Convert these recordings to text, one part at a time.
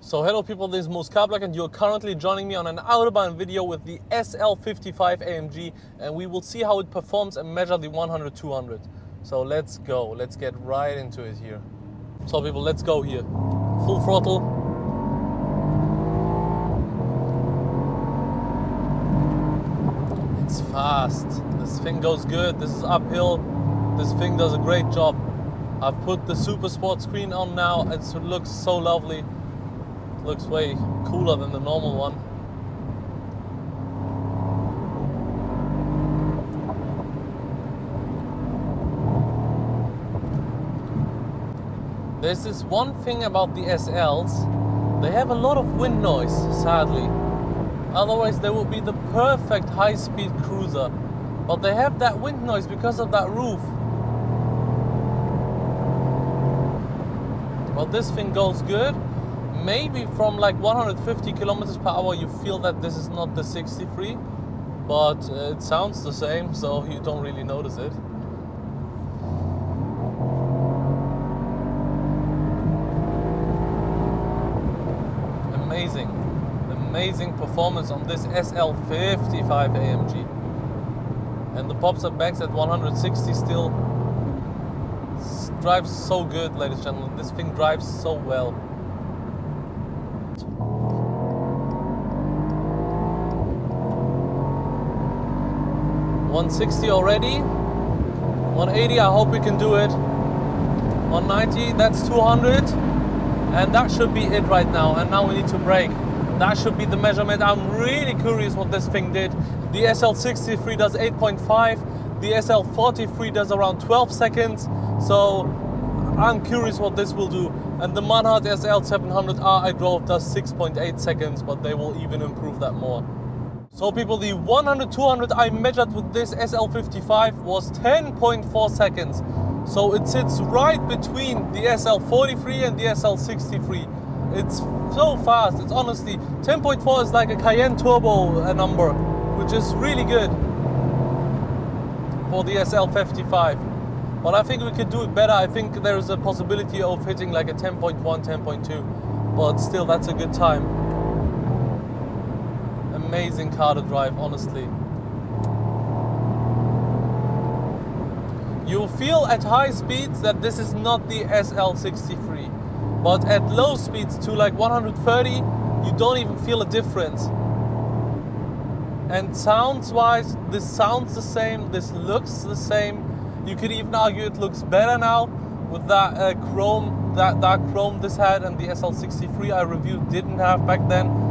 So hello people, this is Moscarblog and you're currently joining me on an Autobahn video with the SL55 AMG, and we will see how it performs and measure the 100-200. So let's go, let's get right into it here. So people, let's go here. Full throttle. It's fast. This thing goes good. This is uphill. This thing does a great job. I've put the Super Sport screen on now. It looks so lovely. Looks way cooler than the normal one. There's this one thing about the SLs. They have a lot of wind noise, sadly. Otherwise they would be the perfect high-speed cruiser. But they have that wind noise because of that roof. But this thing goes good. Maybe from like 150 kilometers per hour you feel that this is not the 63, but it sounds the same, so you don't really notice it. Amazing performance on this SL55 AMG. And the pops and banks at 160 still drives so good, ladies and gentlemen. This thing drives so well. 160 already, 180, I hope we can do it. 190, that's 200, and that should be it right now. And now we need to brake. That should be the measurement. I'm really curious what this thing did. The SL63 does 8.5, the SL43 does around 12 seconds, so I'm curious what this will do. And the Manhart SL700R I drove does 6.8 seconds, but they will even improve that more. So people, the 100-200 I measured with this SL55 was 10.4 seconds. So it sits right between the SL43 and the SL63. It's so fast. It's honestly, 10.4 is like a Cayenne Turbo number, which is really good for the SL55. But I think we could do it better. I think there is a possibility of hitting like a 10.1, 10.2, but still that's a good time. Amazing car to drive, honestly. You feel at high speeds that this is not the SL63, but at low speeds to like 130, you don't even feel a difference. And sounds wise, this sounds the same, this looks the same. You could even argue it looks better now with that chrome, that dark chrome this had, and the SL63 I reviewed didn't have back then.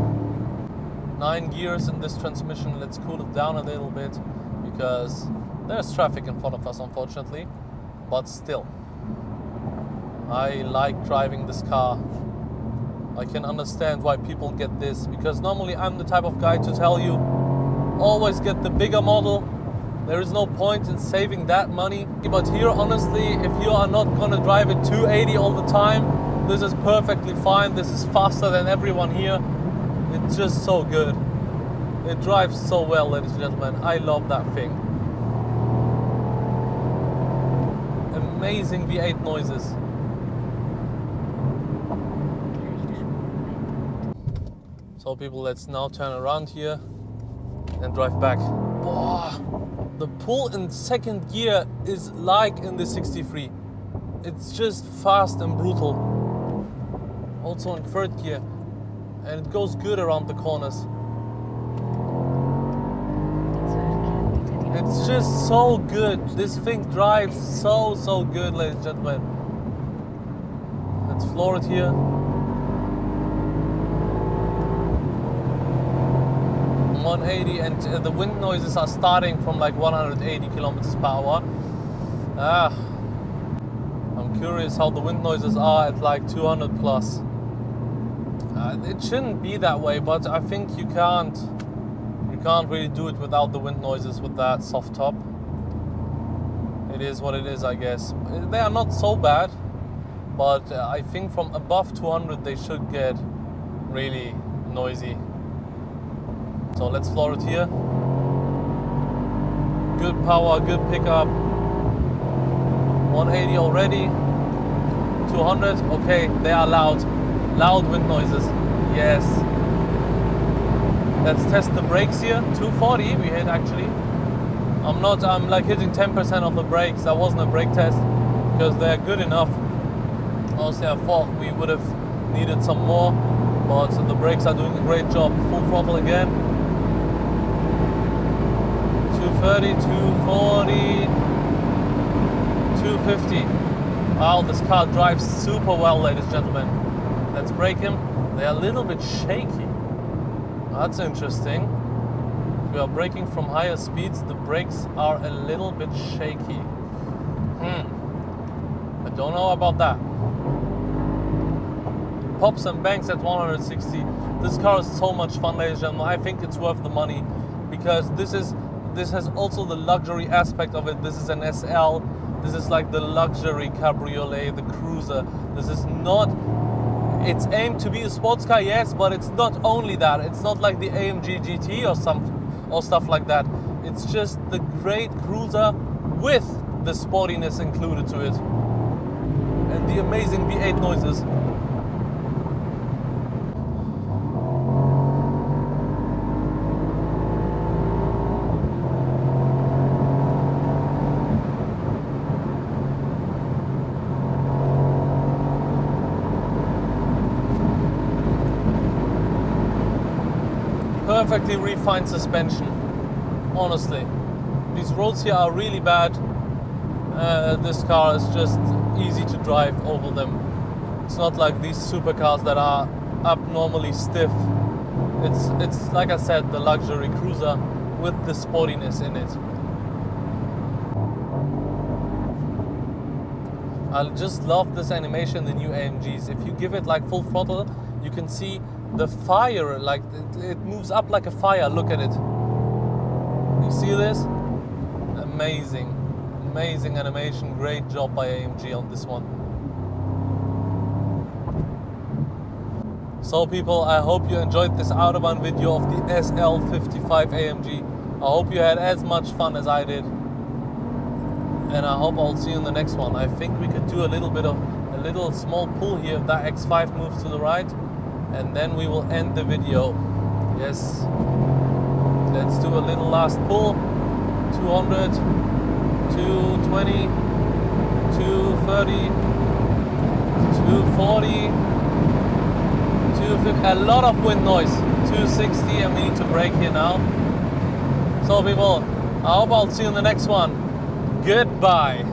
9 gears in this transmission. Let's cool it down a little bit because there's traffic in front of us, unfortunately. But still, I like driving this car. I can understand why people get this, because normally I'm the type of guy to tell you always get the bigger model. There is no point in saving that money. But here, honestly, if you are not gonna drive it 280 all the time, this is perfectly fine. This is faster than everyone here. It's just so good. It drives so well, ladies and gentlemen. I love that thing. Amazing V8 noises. So people, let's now turn around here and drive back. Whoa. The pull in second gear is like in the 63. It's just fast and brutal. Also in third gear. And it goes good around the corners. It's just so good. This thing drives so good, ladies and gentlemen. Let's floor it here. 180, and the wind noises are starting from like 180 kilometers per hour. I'm curious how the wind noises are at like 200 plus. It shouldn't be that way, but I think you can't really do it without the wind noises with that soft top. It is what it is, I guess. They are not so bad, but I think from above 200 they should get really noisy. So let's floor it here. Good power, good pickup. 180 already. 200, okay, they are loud. Loud wind noises. Yes. Let's test the brakes here. 240 we hit actually. I'm like hitting 10% of the brakes. That wasn't a brake test because they're good enough. Honestly, I thought we would have needed some more, but the brakes are doing a great job. Full throttle again. 230, 240, 250. Wow, this car drives super well, ladies and gentlemen. Let's brake him. They are a little bit shaky. That's interesting. If we are braking from higher speeds, the brakes are a little bit shaky. I don't know about that. Pops and banks at 160. This car is so much fun, ladies and gentlemen. I think it's worth the money because this has also the luxury aspect of it. This is an SL. This is like the luxury cabriolet, the cruiser. This is not. It's aimed to be a sports car, yes, but it's not only that. It's not like the AMG GT or stuff like that. It's just the great cruiser with the sportiness included to it and the amazing V8 noises. Perfectly refined suspension, honestly. These roads here are really bad. This car is just easy to drive over them. It's not like these supercars that are abnormally stiff. It's like I said, the luxury cruiser with the sportiness in it. I just love this animation, the new AMGs. If you give it like full throttle, you can see the fire, like it moves up like a fire. Look at it. You see this? Amazing. Amazing animation. Great job by AMG on this one. So people, I hope you enjoyed this Autobahn video of the SL55 AMG. I hope you had as much fun as I did. And I hope I'll see you in the next one. I think we could do a little small pull here if that X5 moves to the right. And then we will end the video. Yes. Let's do a little last pull. 200, 220, 230, 240, 250. A lot of wind noise. 260, and we need to brake here now. So people, I hope I'll see you in the next one. Goodbye.